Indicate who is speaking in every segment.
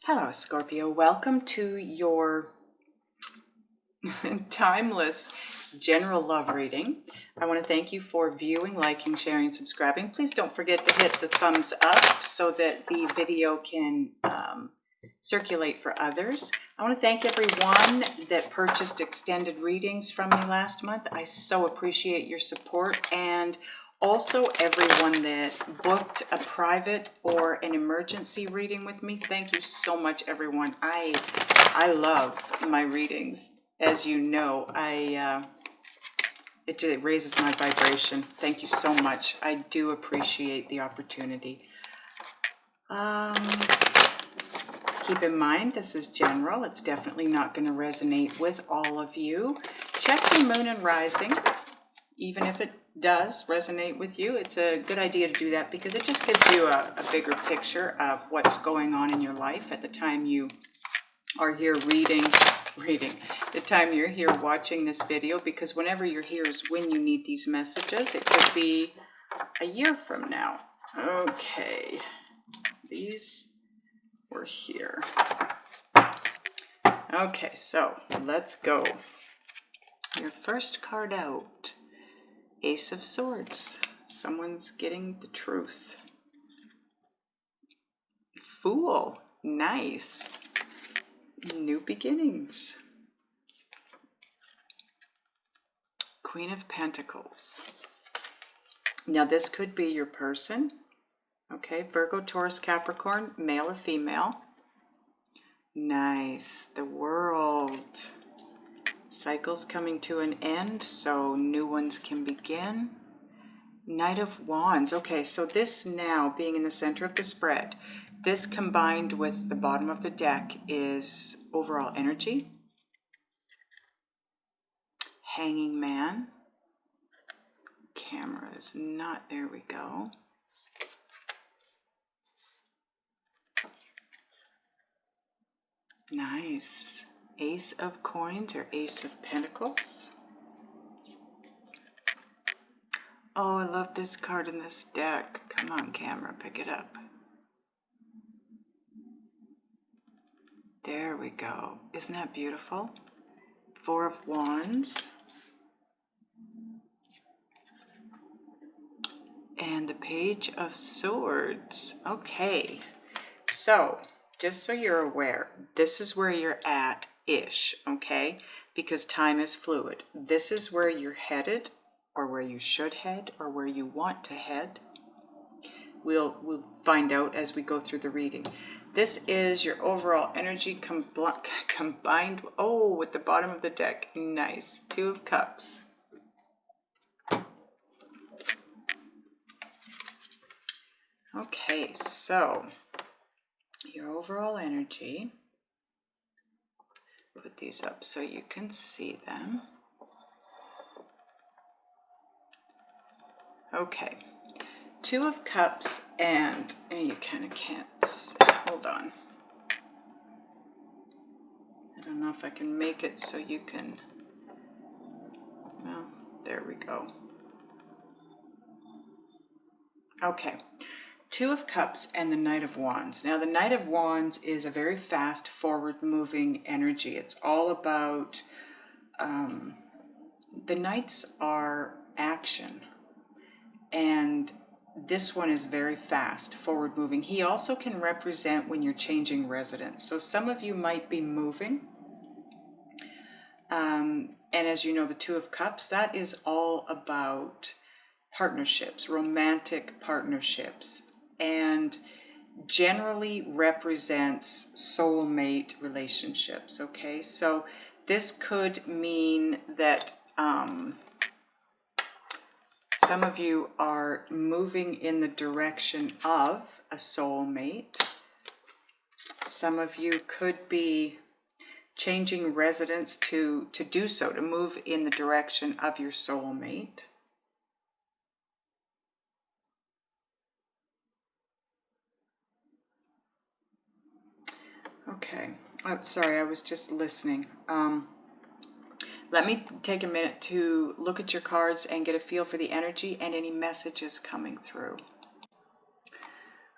Speaker 1: Hello, Scorpio. Welcome to your timeless general love reading. I want to thank you for viewing, liking, sharing, and subscribing. Please don't forget to hit the thumbs up so that the video can circulate for others. I want to thank everyone that purchased extended readings from me last month. I so appreciate your support, and also everyone that booked a private or an emergency reading with me. Thank you so much, everyone. I love my readings. As you know, it raises my vibration. Thank you so much. I do appreciate the opportunity. Keep in mind, this is general. It's definitely not going to resonate with all of you. Check your moon and rising. Even if it does resonate with you, it's a good idea to do that because it just gives you a bigger picture of what's going on in your life at the time you are here reading, the time you're here watching this video, because whenever you're here is when you need these messages. It could be a year from now. Okay, these were here. Okay, so let's go. Your first card out, Ace of Swords. Someone's getting the truth. Fool, nice. New beginnings. Queen of Pentacles. Now this could be your person. Okay, Virgo, Taurus, Capricorn, male or female. Nice. The World. Cycles coming to an end, so new ones can begin. Knight of Wands. Okay, so this now being in the center of the spread, this combined with the bottom of the deck is overall energy. Hanging Man. Camera is not, there we go. Nice. Ace of Coins or Ace of Pentacles. Oh, I love this card in this deck. Come on, camera, pick it up. There we go. Isn't that beautiful? Four of Wands. And the Page of Swords. Okay, so just so you're aware, this is where you're at-ish, okay? Because time is fluid. This is where you're headed, or where you should head, or where you want to head. We'll find out as we go through the reading. This is your overall energy combined, oh, with the bottom of the deck. Nice. Two of Cups. Okay, so your overall energy. Put these up so you can see them. Okay. Two of Cups, and you kind of can't see. Hold on. I don't know if I can make it so you can. Well, there we go. Okay. Two of Cups and the Knight of Wands. Now, the Knight of Wands is a very fast, forward-moving energy. It's all about, the Knights are action, and this one is very fast, forward-moving. He also can represent when you're changing residence. So some of you might be moving, and as you know, the Two of Cups, that is all about partnerships, romantic partnerships, and generally represents soulmate relationships. Okay, so this could mean that some of you are moving in the direction of a soulmate. Some of you could be changing residence to do so, to move in the direction of your soulmate. Okay, oh, sorry, I was just listening. Let me take a minute to look at your cards and get a feel for the energy and any messages coming through.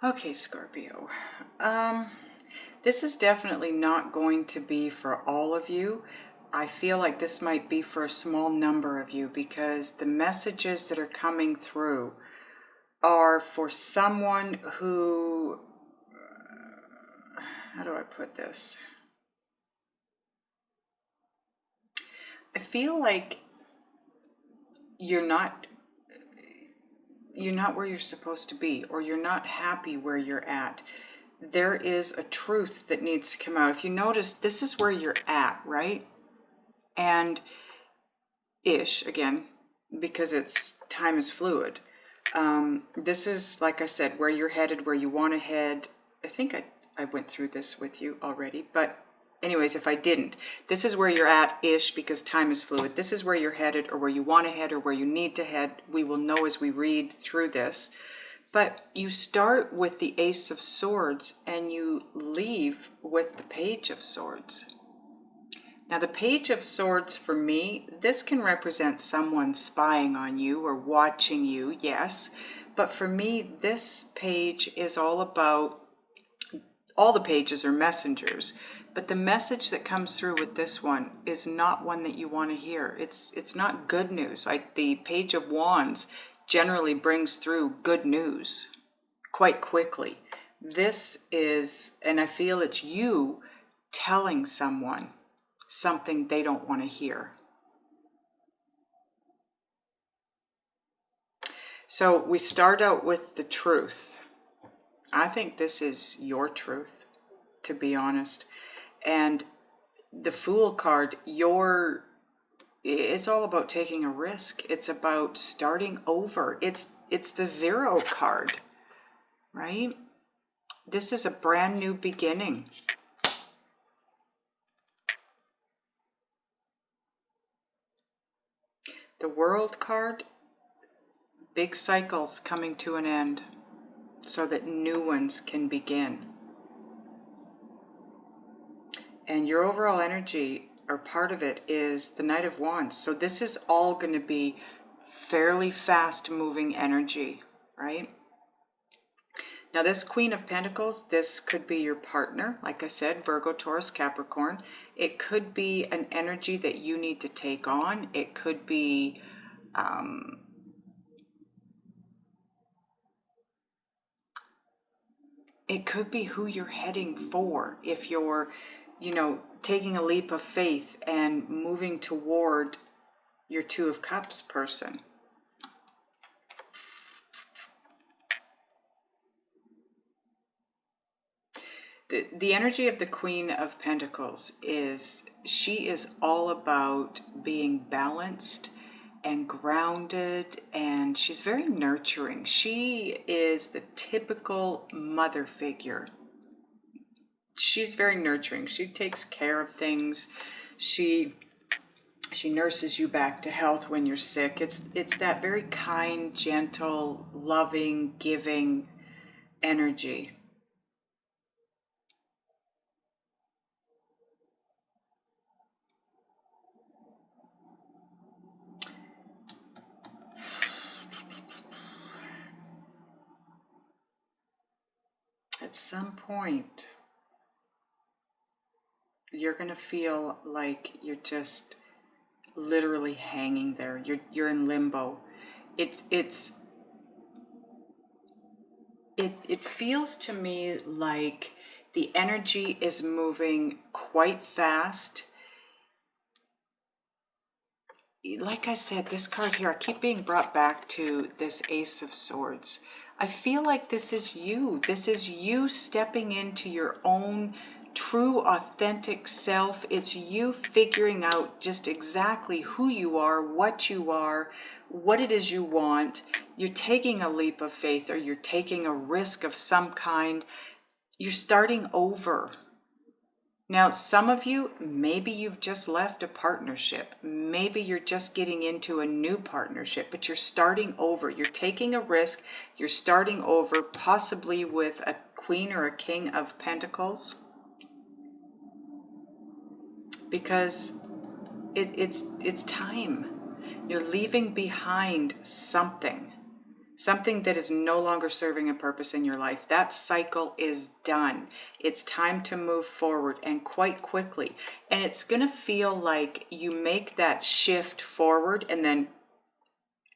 Speaker 1: Okay, Scorpio. This is definitely not going to be for all of you. I feel like this might be for a small number of you, because the messages that are coming through are for someone who, how do I put this? I feel like you're not where you're supposed to be, or you're not happy where you're at. There is a truth that needs to come out. If you notice, this is where you're at, right? And ish, again, because it's time is fluid. This is, like I said, where you're headed, where you want to head. I think I went through this with you already, but anyways, if I didn't, this is where you're at ish, because time is fluid. This is where you're headed, or where you want to head, or where you need to head. We will know as we read through this. But you start with the Ace of Swords and you leave with the Page of Swords. Now, the Page of Swords, for me, this can represent someone spying on you or watching you, yes. But for me, this page is all about, all the pages are messengers, but the message that comes through with this one is not one that you want to hear. It's not good news. Like the Page of Wands generally brings through good news quite quickly. This is, and I feel it's you telling someone something they don't want to hear. So we start out with the truth. I think this is your truth, to be honest. And the Fool card, it's all about taking a risk. It's about starting over. It's the Zero card, right? This is a brand new beginning. The World card, big cycles coming to an end so that new ones can begin. And your overall energy, or part of it, is the Knight of Wands. So this is all going to be fairly fast moving energy, right? Now this Queen of Pentacles, this could be your partner. Like I said, Virgo, Taurus, Capricorn. It could be an energy that you need to take on. It could be who you're heading for. If you're, taking a leap of faith and moving toward your Two of Cups person. The energy of the Queen of Pentacles is, she is all about being balanced and grounded, and she's very nurturing. She is the typical mother figure. She's very nurturing. She takes care of things. She nurses you back to health when you're sick. It's that very kind, gentle, loving, giving energy. At some point, you're going to feel like you're just literally hanging there. You're in limbo. It feels to me like the energy is moving quite fast. Like I said, this card here, I keep being brought back to this Ace of Swords. I feel like this is you. This is you stepping into your own true, authentic self. It's you figuring out just exactly who you are, what it is you want. You're taking a leap of faith, or you're taking a risk of some kind. You're starting over. Now, some of you, maybe you've just left a partnership. Maybe you're just getting into a new partnership, but you're starting over. You're taking a risk. You're starting over, possibly with a Queen or a King of Pentacles, because it's time. You're leaving behind something. something that is no longer serving a purpose in your life. That cycle is done. It's time to move forward, and quite quickly. And it's going to feel like you make that shift forward and then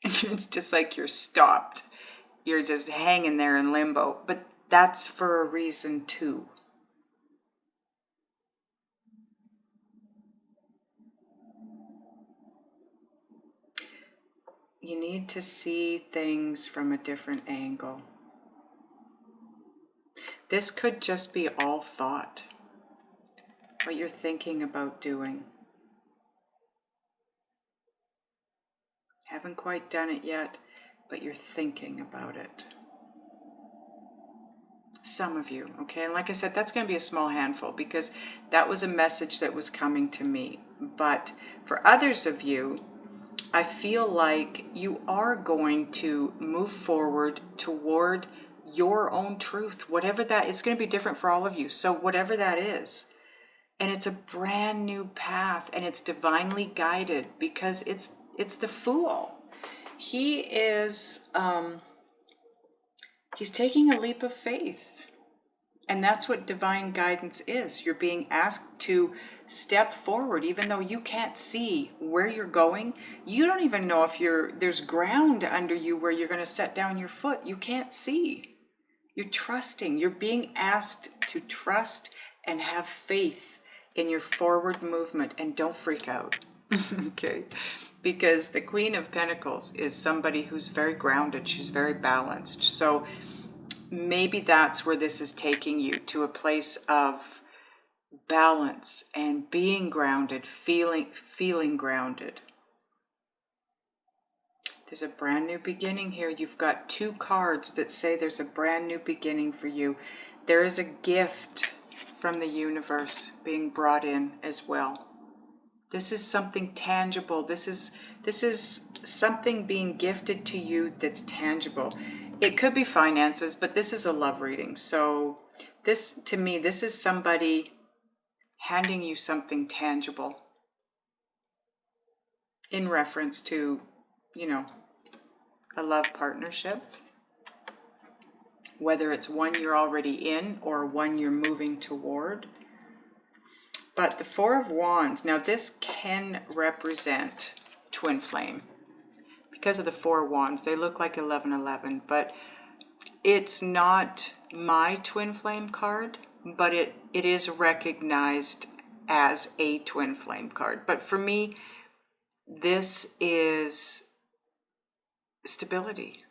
Speaker 1: it's just like you're stopped. You're just hanging there in limbo. But that's for a reason too. You need to see things from a different angle. This could just be all thought, what you're thinking about doing. Haven't quite done it yet, but you're thinking about it. Some of you, okay? And like I said, that's going to be a small handful because that was a message that was coming to me. But for others of you, I feel like you are going to move forward toward your own truth, whatever that is. Going to be different for all of you. So whatever that is, and it's a brand new path, and it's divinely guided because it's the Fool. He is he's taking a leap of faith, and that's what divine guidance is. You're being asked to step forward, even though you can't see where you're going. You don't even know if there's ground under you where you're going to set down your foot. You can't see. You're trusting. You're being asked to trust and have faith in your forward movement, and don't freak out. Okay? Because the Queen of Pentacles is somebody who's very grounded. She's very balanced. So maybe that's where this is taking you, to a place of balance and being grounded, feeling grounded. There's a brand new beginning here. You've got 2 cards that say there's a brand new beginning for you. There is a gift from the universe being brought in as well. This is something tangible. This is something being gifted to you that's tangible. It could be finances, but this is a love reading. So this, to me, this is somebody handing you something tangible in reference to, you know, a love partnership, whether it's one you're already in or one you're moving toward. But the 4 of Wands, now this can represent twin flame. Because of the 4 of Wands, they look like 1111, but it's not my twin flame card, but it is recognized as a twin flame card. But for me, this is stability.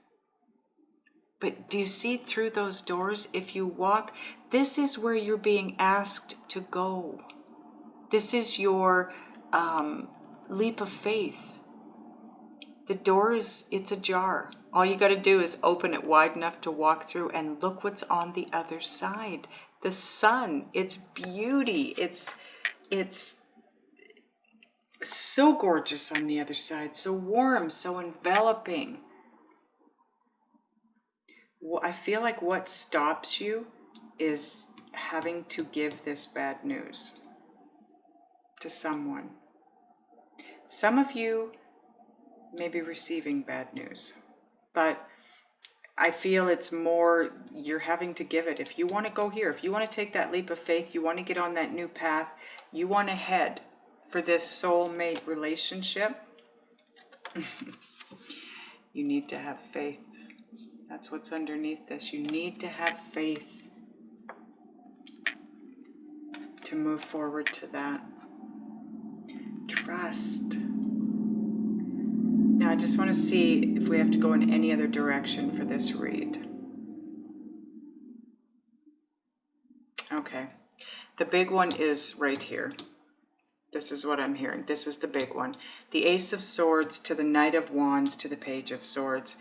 Speaker 1: But do you see through those doors? If you walk, this is where you're being asked to go. This is your leap of faith. The door it's ajar. All you got to do is open it wide enough to walk through, and look what's on the other side. The sun, its beauty, it's so gorgeous on the other side, so warm, so enveloping. Well, I feel like what stops you is having to give this bad news to someone. Some of you may be receiving bad news, but I feel it's more you're having to give it. If you want to go here, if you want to take that leap of faith, you want to get on that new path, you want to head for this soulmate relationship, you need to have faith. That's what's underneath this. You need to have faith to move forward to that. Trust. Now I just want to see if we have to go in any other direction for this read. Okay. The big one is right here. This is what I'm hearing. This is the big one. The Ace of Swords to the Knight of Wands to the Page of Swords.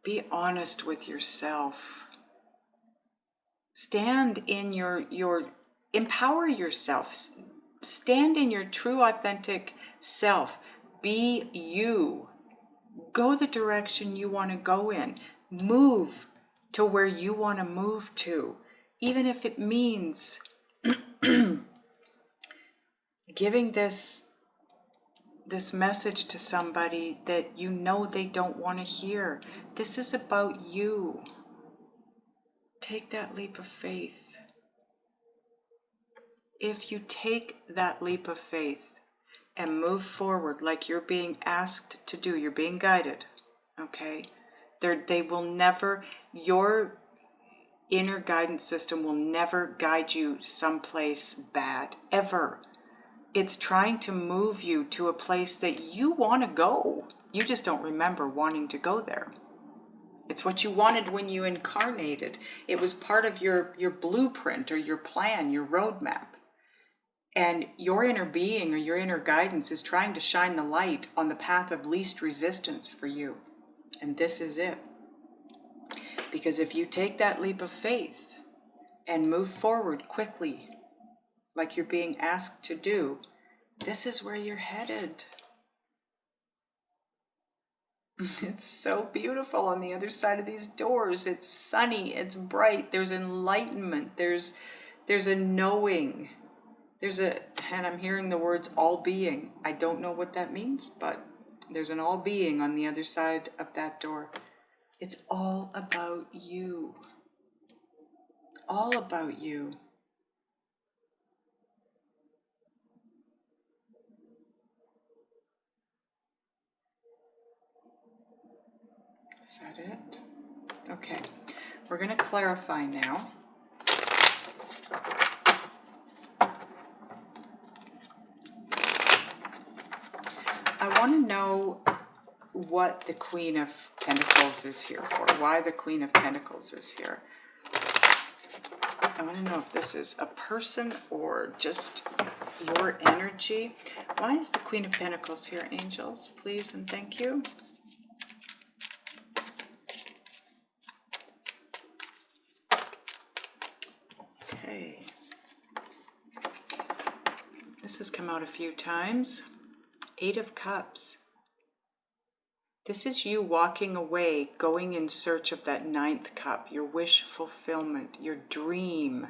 Speaker 1: Be honest with yourself. Stand in your empower yourself. Stand in your true, authentic self. Be you. Go the direction you want to go in. Move to where you want to move to. Even if it means giving this this message to somebody that you know they don't want to hear. This is about you. Take that leap of faith. If you take that leap of faith and move forward like you're being asked to do, you're being guided, okay? They will never, your inner guidance system will never guide you someplace bad, ever. It's trying to move you to a place that you want to go. You just don't remember wanting to go there. It's what you wanted when you incarnated. It was part of your blueprint or your plan, your roadmap. And your inner being or your inner guidance is trying to shine the light on the path of least resistance for you. And this is it. Because if you take that leap of faith and move forward quickly, like you're being asked to do, this is where you're headed. It's so beautiful on the other side of these doors. It's sunny, it's bright, there's enlightenment, there's a knowing. And I'm hearing the words all being. I don't know what that means, but there's an all being on the other side of that door. It's all about you. All about you. Is that it? Okay. We're going to clarify now. I want to know what the Queen of Pentacles is here for. Why the Queen of Pentacles is here. I want to know if this is a person or just your energy. Why is the Queen of Pentacles here, angels? Please and thank you. Okay. This has come out a few times. 8 of Cups. This is you walking away, going in search of that 9th cup, your wish fulfillment, your dream.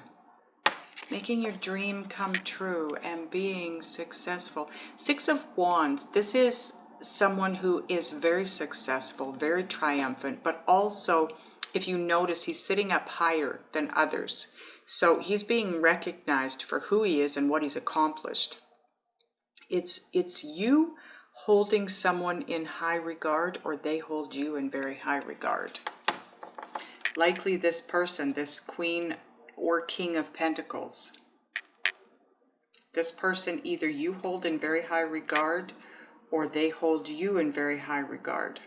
Speaker 1: Making your dream come true and being successful. 6 of Wands. This is someone who is very successful, very triumphant, but also, if you notice, he's sitting up higher than others. So he's being recognized for who he is and what he's accomplished. It's you holding someone in high regard, or they hold you in very high regard. Likely this person, this Queen or King of Pentacles. This person, either you hold in very high regard, or they hold you in very high regard.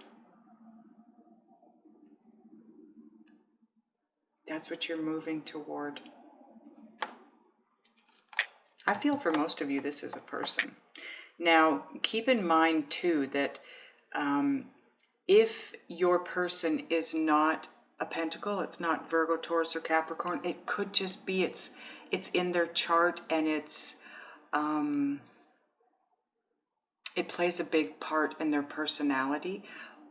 Speaker 1: That's what you're moving toward. I feel for most of you this is a person. Now, keep in mind too that if your person is not a pentacle, it's not Virgo, Taurus, or Capricorn, it could just be it's in their chart, and it plays a big part in their personality,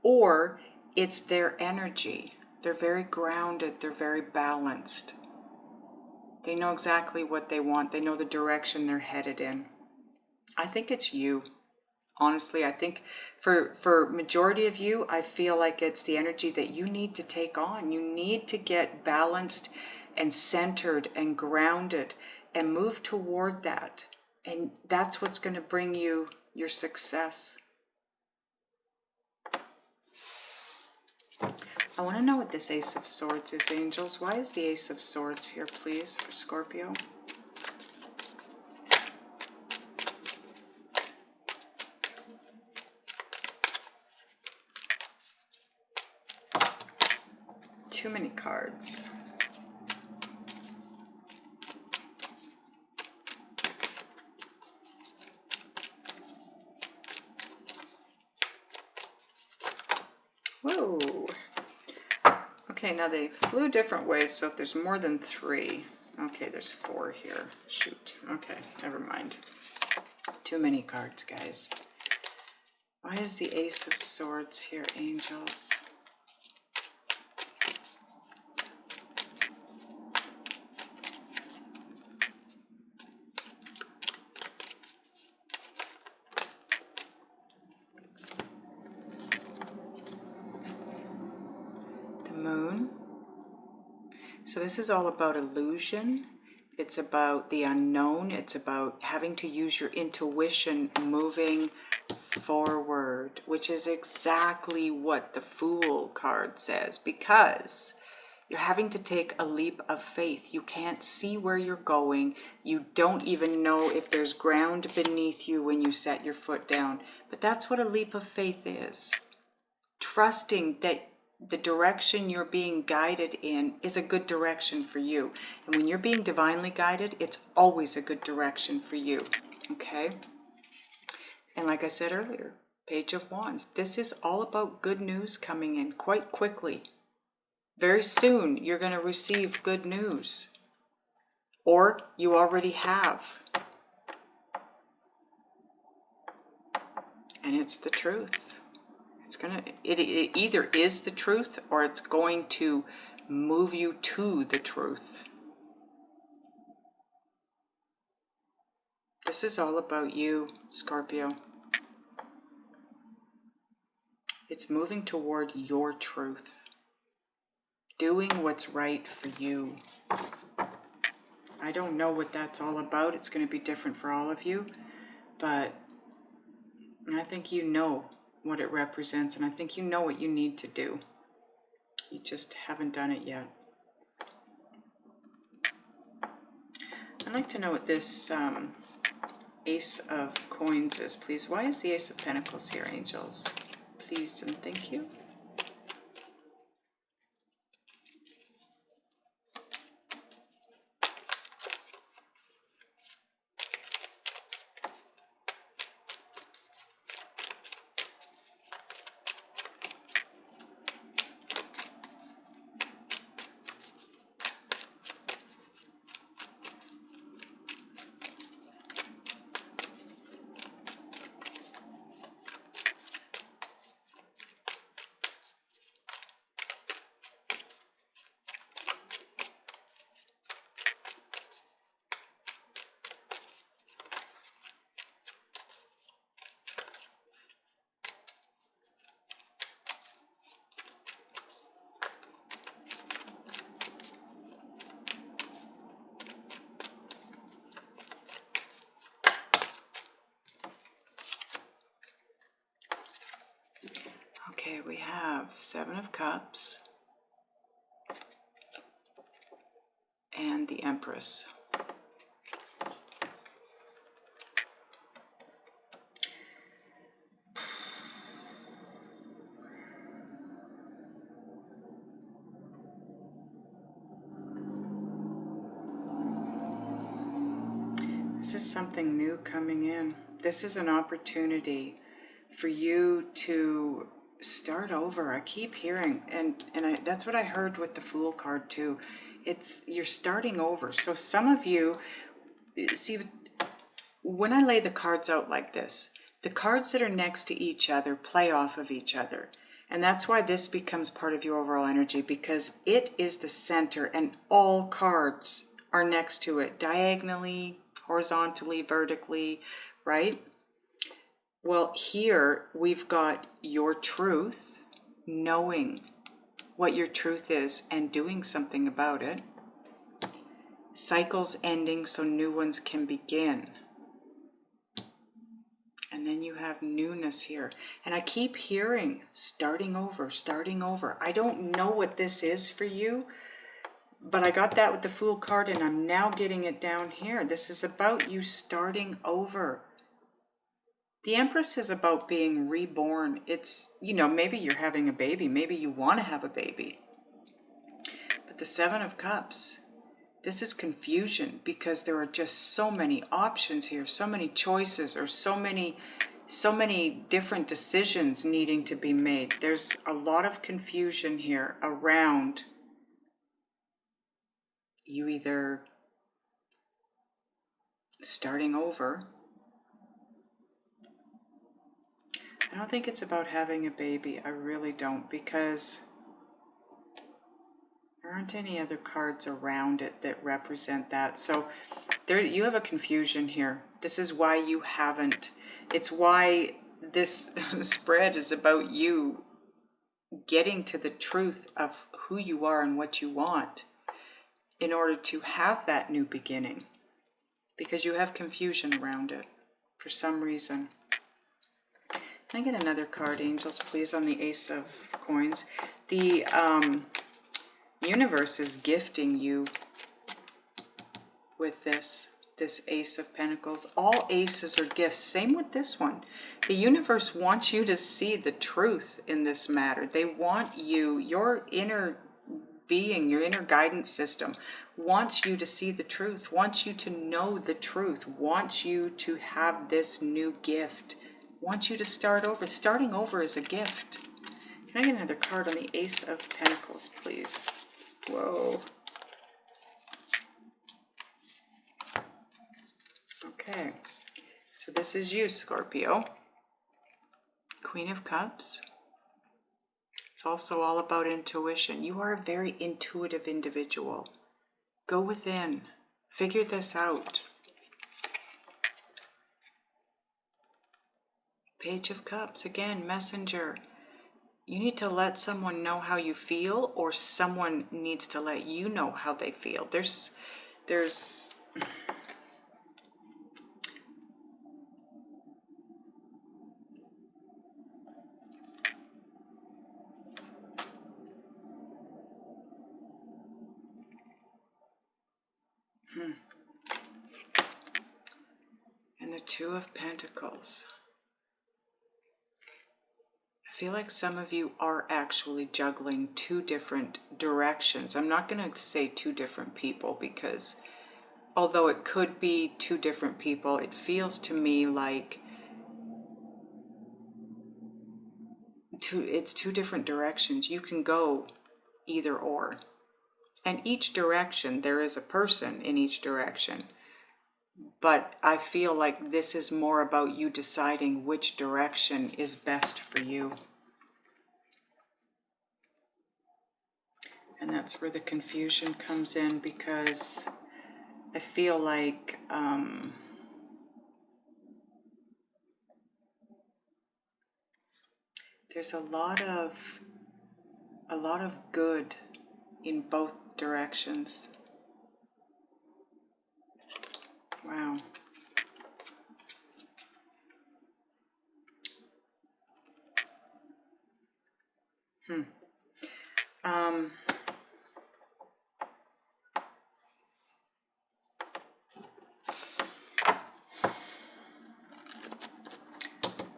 Speaker 1: or it's their energy. They're very grounded, they're very balanced. They know exactly what they want. They know the direction they're headed in. I think it's you. Honestly, I think for majority of you, I feel like it's the energy that you need to take on. You need to get balanced and centered and grounded and move toward that. And that's what's going to bring you your success. I want to know what this Ace of Swords is, angels. Why is the Ace of Swords here, please, for Scorpio? Too many cards. Whoa. Okay, now they flew different ways, so if there's more than 3. Okay, there's 4 here. Shoot. Okay, never mind. Too many cards, guys. Why is the Ace of Swords here, angels? So this is all about illusion. It's about the unknown. It's about having to use your intuition moving forward, which is exactly what the Fool card says, because you're having to take a leap of faith. You can't see where you're going. You don't even know if there's ground beneath you when you set your foot down. But that's what a leap of faith is. Trusting that the direction you're being guided in is a good direction for you. And when you're being divinely guided, it's always a good direction for you. Okay? And like I said earlier, Page of Wands. This is all about good news coming in quite quickly. Very soon, you're going to receive good news. Or you already have. And it's the truth. It either is the truth or it's going to move you to the truth. This is all about you, Scorpio. It's moving toward your truth. Doing what's right for you. I don't know what that's all about. It's going to be different for all of you. But I think you know what it represents, and I think you know what you need to do. You just haven't done it yet. I'd like to know what this Ace of Coins is, please. Why is the Ace of Pentacles here, angels? Please and thank you. Okay, we have Seven of Cups and the Empress. This is something new coming in. This is an opportunity for you to start over. I keep hearing, and that's what I heard with the Fool card too. You're starting over. So some of you, see, when I lay the cards out like this, the cards that are next to each other play off of each other. And that's why this becomes part of your overall energy, because it is the center and all cards are next to it, diagonally, horizontally, vertically, right? Well, here we've got your truth, knowing what your truth is and doing something about it. Cycles ending so new ones can begin. And then you have newness here. And I keep hearing starting over, starting over. I don't know what this is for you, but I got that with the Fool card, and I'm now getting it down here. This is about you starting over. The Empress is about being reborn. It's, maybe you're having a baby. Maybe you want to have a baby. But the Seven of Cups, this is confusion, because there are just so many options here, so many choices, or so many different decisions needing to be made. There's a lot of confusion here around you either starting over. I don't think it's about having a baby. I really don't, because there aren't any other cards around it that represent that. So there, you have a confusion here. This is why you haven't. It's why this spread is about you getting to the truth of who you are and what you want. in order to have that new beginning, because you have confusion around it for some reason. Can I get another card, angels, please, on the Ace of Coins? The universe is gifting you with this Ace of Pentacles. All aces are gifts. Same with this one. The universe wants you to see the truth in this matter. They want you, your inner being, your inner guidance system wants you to see the truth, wants you to know the truth, wants you to have this new gift, wants you to start over. Starting over is a gift. Can I get another card on the Ace of Pentacles, please? Whoa. Okay, so this is you, Scorpio. Queen of Cups. It's also all about intuition. You are a very intuitive individual. Go within. Figure this out. Page of Cups, again, messenger. You need to let someone know how you feel, or someone needs to let you know how they feel. There's and the Two of Pentacles. I feel like some of you are actually juggling two different directions. I'm not going to say two different people, because although it could be two different people, it feels to me like it's two different directions. You can go either or. And each direction, there is a person in each direction. But I feel like this is more about you deciding which direction is best for you. And that's where the confusion comes in, because I feel like there's a lot of good in both directions. Wow.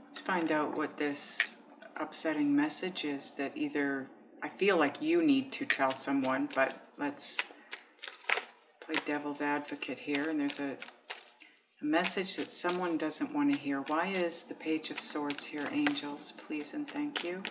Speaker 1: Let's find out what this upsetting message is that either I feel like you need to tell someone, but let's play devil's advocate here. And there's a message that someone doesn't want to hear. Why is the Page of Swords here, angels? Please and thank you.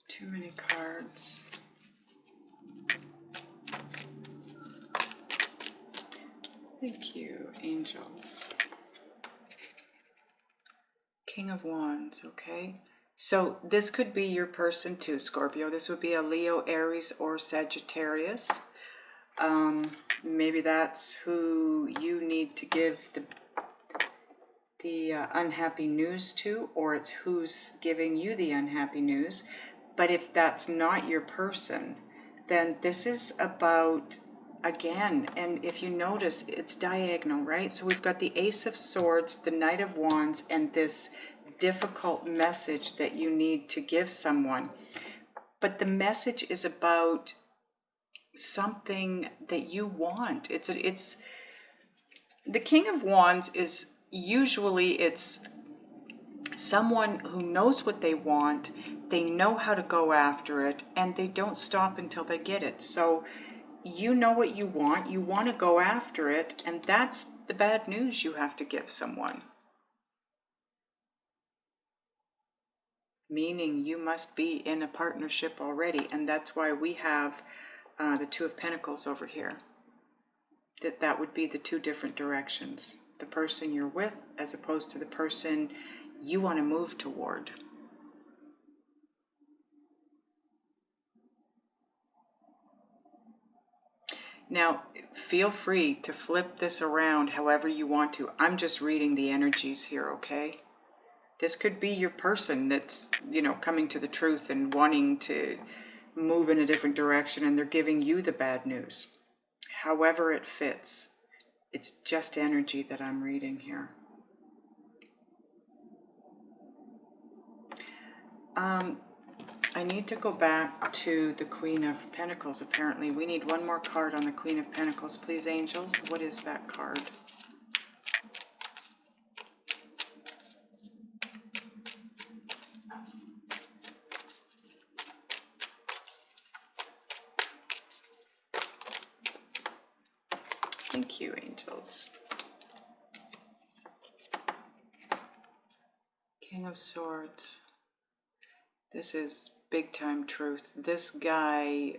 Speaker 1: Too many cards. Thank you, angels. King of Wands, okay? So this could be your person too, Scorpio. This would be a Leo, Aries, or Sagittarius. Maybe that's who you need to give the unhappy news to, or it's who's giving you the unhappy news. But if that's not your person, then this is about, again, and if you notice, it's diagonal, right? So we've got the Ace of Swords, the Knight of Wands, and this difficult message that you need to give someone. But the message is about something that you want. It's the King of Wands is usually, it's someone who knows what they want, they know how to go after it, and they don't stop until they get it. So you know what you want to go after it, and that's the bad news you have to give someone. Meaning you must be in a partnership already, and that's why we have the Two of Pentacles over here. That would be the two different directions. the person you're with as opposed to the person you want to move toward. Now, feel free to flip this around however you want to. I'm just reading the energies here, okay? This could be your person that's, you know, coming to the truth and wanting to move in a different direction, and they're giving you the bad news. However it fits. It's just energy that I'm reading here. I need to go back to the Queen of Pentacles, apparently. We need one more card on the Queen of Pentacles, please, angels. What is that card? Thank you, angels. King of Swords. This is big time truth. This guy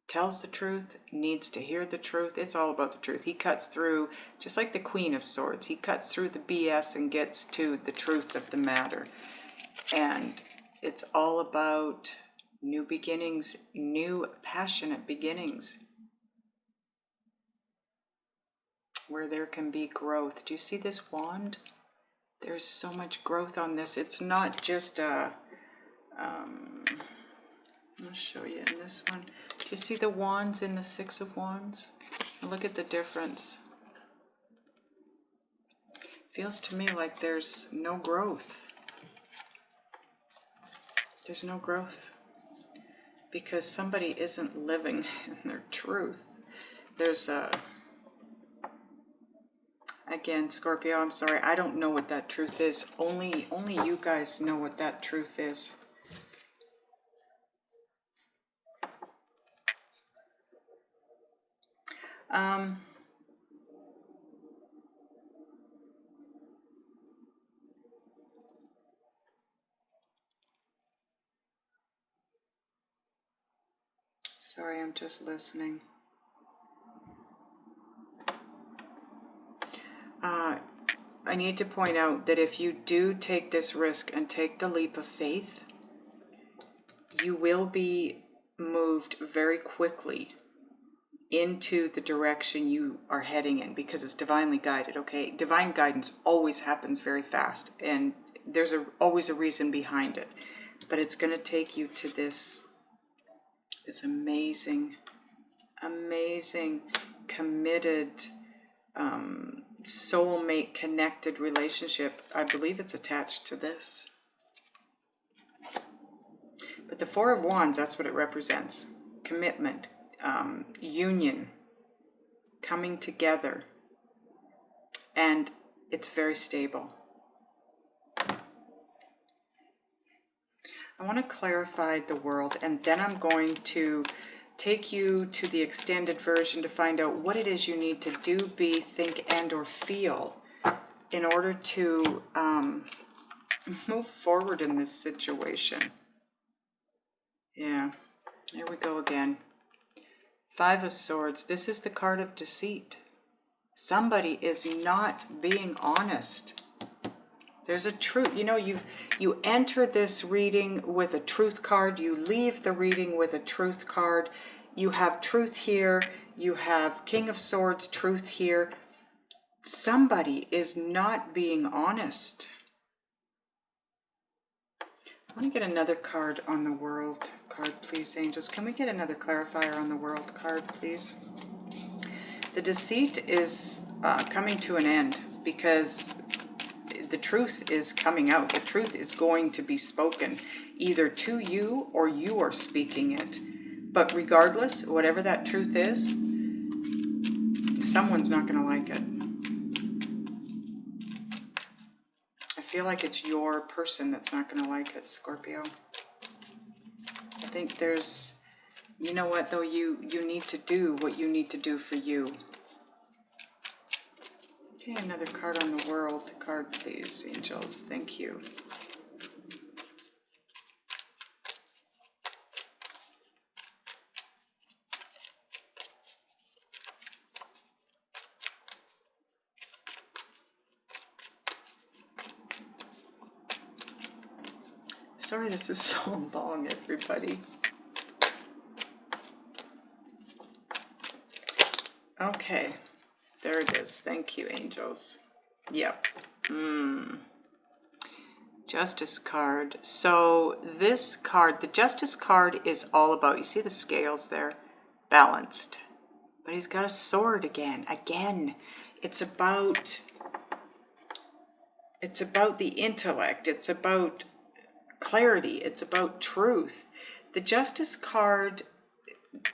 Speaker 1: tells the truth, needs to hear the truth. It's all about the truth. He cuts through, just like the Queen of Swords, he cuts through the BS and gets to the truth of the matter. And it's all about new beginnings, new passionate beginnings, where there can be growth. Do you see this wand? There's so much growth on this. It's not just a, I'll show you in this one. Do you see the wands in the Six of Wands? Look at the difference. Feels to me like there's no growth. There's no growth because somebody isn't living in their truth. There's a, again, Scorpio, I'm sorry, I don't know what that truth is. Only you guys know what that truth is. Sorry, I'm just listening. I need to point out that if you do take this risk and take the leap of faith, you will be moved very quickly into the direction you are heading in because it's divinely guided, okay? Divine guidance always happens very fast, and there's always a reason behind it. But it's going to take you to this amazing, committed, soulmate connected relationship. I believe it's attached to this. But the Four of Wands, that's what it represents. Commitment, union, coming together. And it's very stable. I want to clarify the world, and then I'm going to take you to the extended version to find out what it is you need to do, be, think, and or feel in order to move forward in this situation. Yeah, there we go again. Five of Swords. This is the card of deceit. Somebody is not being honest. There's a truth. You know, you enter this reading with a truth card. You leave the reading with a truth card. You have truth here. You have King of Swords, truth here. Somebody is not being honest. I want to get another card on the world card, please, angels. Can we get another clarifier on the world card, please? The deceit is coming to an end because the truth is coming out. The truth is going to be spoken either to you or you are speaking it. But regardless, whatever that truth is, someone's not going to like it. I feel like it's your person that's not going to like it, Scorpio. I think there's, you know what though, you need to do what you need to do for you. Okay, another card on the world card, please, angels. Thank you. Sorry this is so long, everybody. Okay, there it is. Thank you, angels. Yep. Justice card. So this card, the Justice card, is all about, you see the scales there? Balanced. But he's got a sword again. It's about the intellect. It's about clarity. It's about truth. The Justice card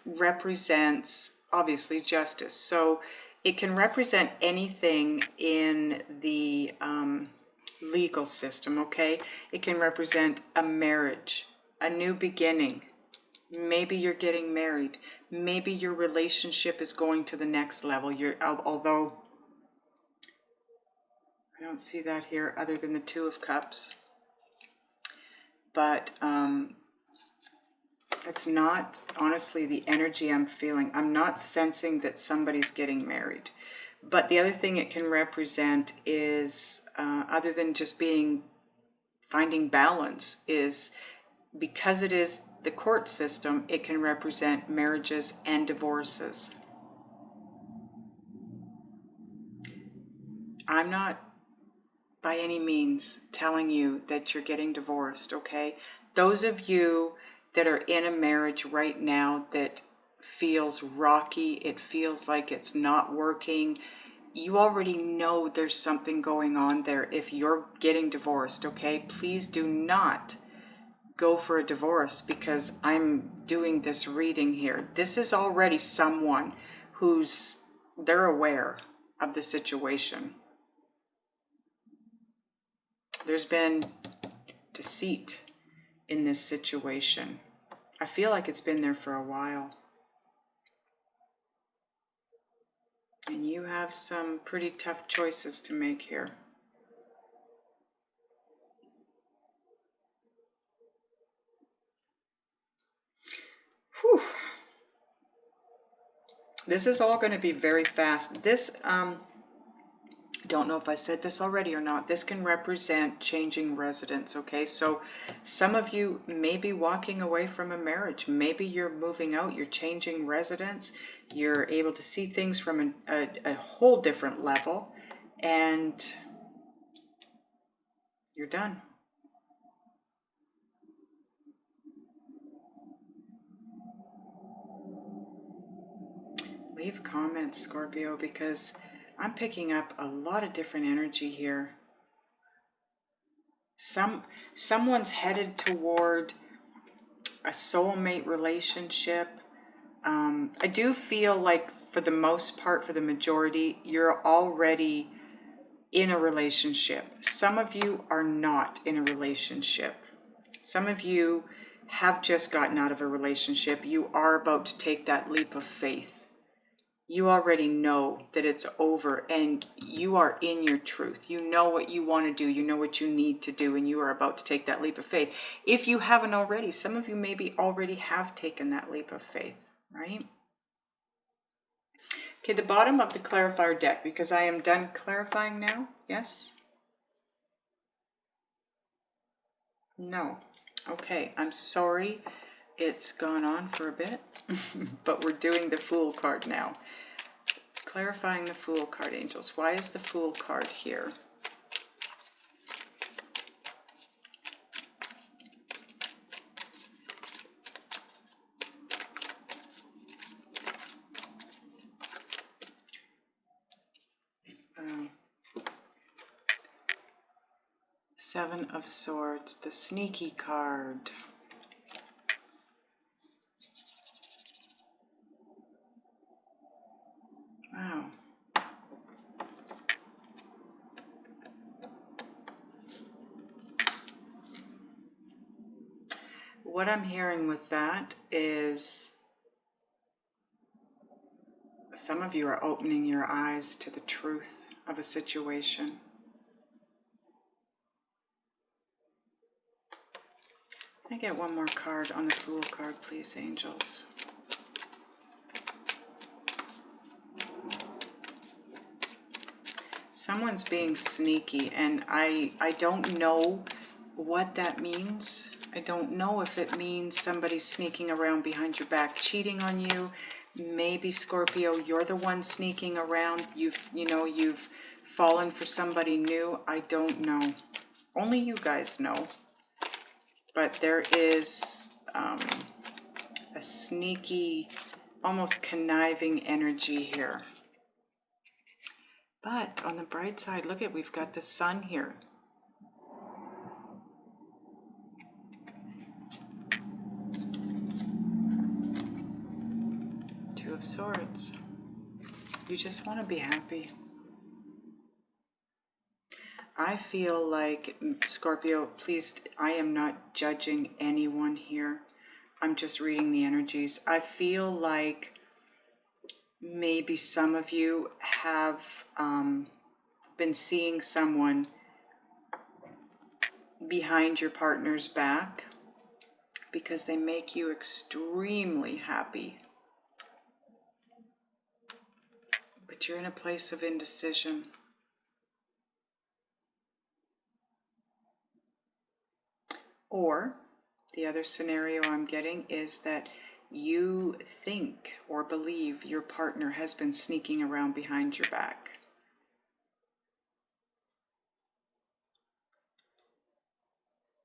Speaker 1: represents, obviously, justice. So it can represent anything in the legal system, okay? It can represent a marriage, a new beginning. Maybe you're getting married. Maybe your relationship is going to the next level. Although I don't see that here other than the Two of Cups. But it's not, honestly, the energy I'm feeling. I'm not sensing that somebody's getting married. But the other thing it can represent is, other than just finding balance, is because it is the court system, it can represent marriages and divorces. I'm not by any means telling you that you're getting divorced, okay? Those of you that are in a marriage right now that feels rocky, it feels like it's not working, you already know there's something going on there. If you're getting divorced, okay, please do not go for a divorce because I'm doing this reading here. This is already someone they're aware of the situation. There's been deceit in this situation. I feel like it's been there for a while. And you have some pretty tough choices to make here. Whew. This is all going to be very fast. This, don't know if I said this already or not. This can represent changing residence, okay? So some of you may be walking away from a marriage. Maybe you're moving out, you're changing residence, you're able to see things from a whole different level, and you're done. Leave comments, Scorpio, because I'm picking up a lot of different energy here. Someone's headed toward a soulmate relationship. I do feel like for the most part, for the majority, you're already in a relationship. Some of you are not in a relationship. Some of you have just gotten out of a relationship. You are about to take that leap of faith. You already know that it's over and you are in your truth. You know what you want to do. You know what you need to do, and you are about to take that leap of faith. If you haven't already, some of you maybe already have taken that leap of faith, right? Okay, the bottom of the clarifier deck, because I am done clarifying now. Yes? No. Okay, I'm sorry it's gone on for a bit, but we're doing the Fool card now. Clarifying the Fool card, angels. Why is the Fool card here? Seven of Swords, the sneaky card. Wow. What I'm hearing with that is some of you are opening your eyes to the truth of a situation. Can I get one more card on the Fool card, please, angels? Someone's being sneaky, and I don't know what that means. I don't know if it means somebody's sneaking around behind your back, cheating on you. Maybe Scorpio, you're the one sneaking around. You've fallen for somebody new. I don't know. Only you guys know. But there is a sneaky, almost conniving energy here. But on the bright side, look at, we've got the sun here. Two of Swords. You just want to be happy. I feel like, Scorpio, please, I am not judging anyone here. I'm just reading the energies. I feel like maybe some of you have been seeing someone behind your partner's back because they make you extremely happy. But you're in a place of indecision. Or the other scenario I'm getting is that you think or believe your partner has been sneaking around behind your back.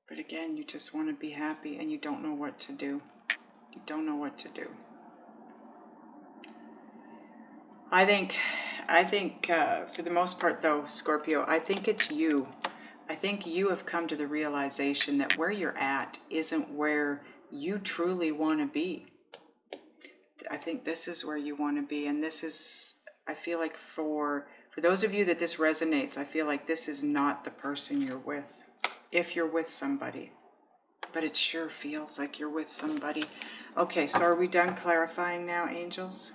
Speaker 1: But again, you just want to be happy and you don't know what to do. You don't know what to do. I think for the most part though, Scorpio, I think it's you. I think you have come to the realization that where you're at isn't where you truly want to be. I think this is where you want to be. And this is, I feel like for those of you that this resonates, I feel like this is not the person you're with. If you're with somebody. But it sure feels like you're with somebody. Okay, so are we done clarifying now, angels?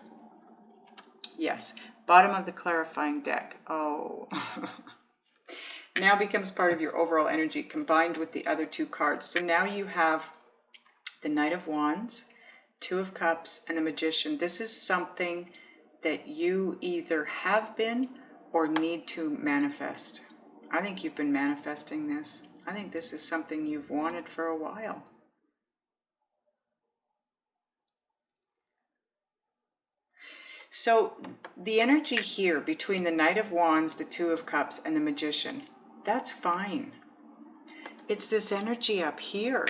Speaker 1: Yes. Bottom of the clarifying deck. Oh. Now becomes part of your overall energy combined with the other two cards. So now you have the Knight of Wands, Two of Cups, and the Magician. This is something that you either have been or need to manifest. I think you've been manifesting this. I think this is something you've wanted for a while. So the energy here between the Knight of Wands, the Two of Cups, and the Magician, that's fine. It's this energy up here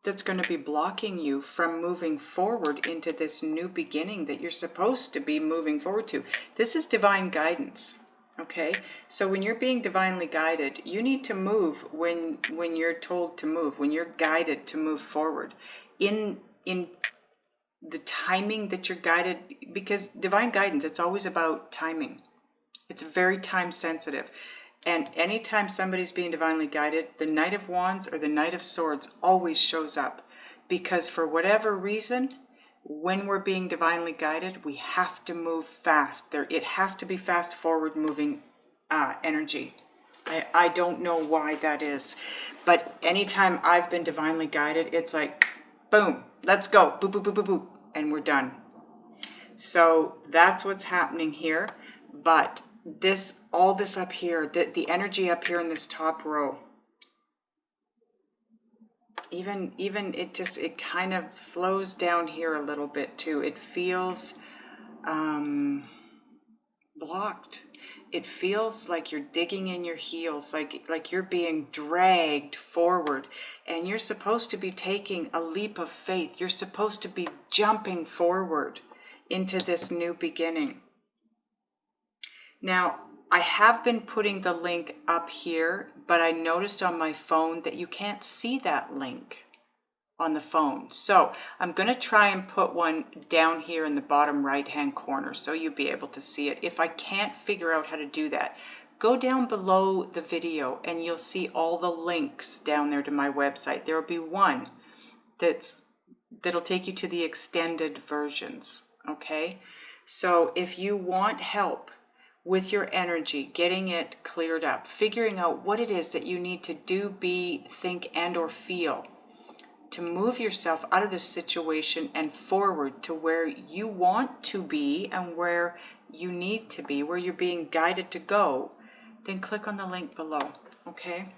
Speaker 1: that's going to be blocking you from moving forward into this new beginning that you're supposed to be moving forward to. This is divine guidance. Okay, so when you're being divinely guided, you need to move when you're told to move, when you're guided to move forward in the timing that you're guided, because divine guidance, it's always about timing. It's very time sensitive. And anytime somebody's being divinely guided, the Knight of Wands or the Knight of Swords always shows up, because for whatever reason, when we're being divinely guided, we have to move fast. It has to be fast forward moving energy. I don't know why that is, but anytime I've been divinely guided, it's like, boom, let's go, boop, boop, boop, boop, boop, and we're done. So that's what's happening here. But all this up here, the energy up here in this top row, even it kind of flows down here a little bit too. It feels blocked. It feels like you're digging in your heels, like you're being dragged forward, and you're supposed to be taking a leap of faith. You're supposed to be jumping forward into this new beginning. Now, I have been putting the link up here, but I noticed on my phone that you can't see that link on the phone. So I'm going to try and put one down here in the bottom right hand corner so you'll be able to see it. If I can't figure out how to do that, go down below the video and you'll see all the links down there to my website. There will be one that'll take you to the extended versions. Okay, so if you want help with your energy, getting it cleared up, figuring out what it is that you need to do, be, think, and or feel to move yourself out of this situation and forward to where you want to be and where you need to be, where you're being guided to go, then click on the link below, okay?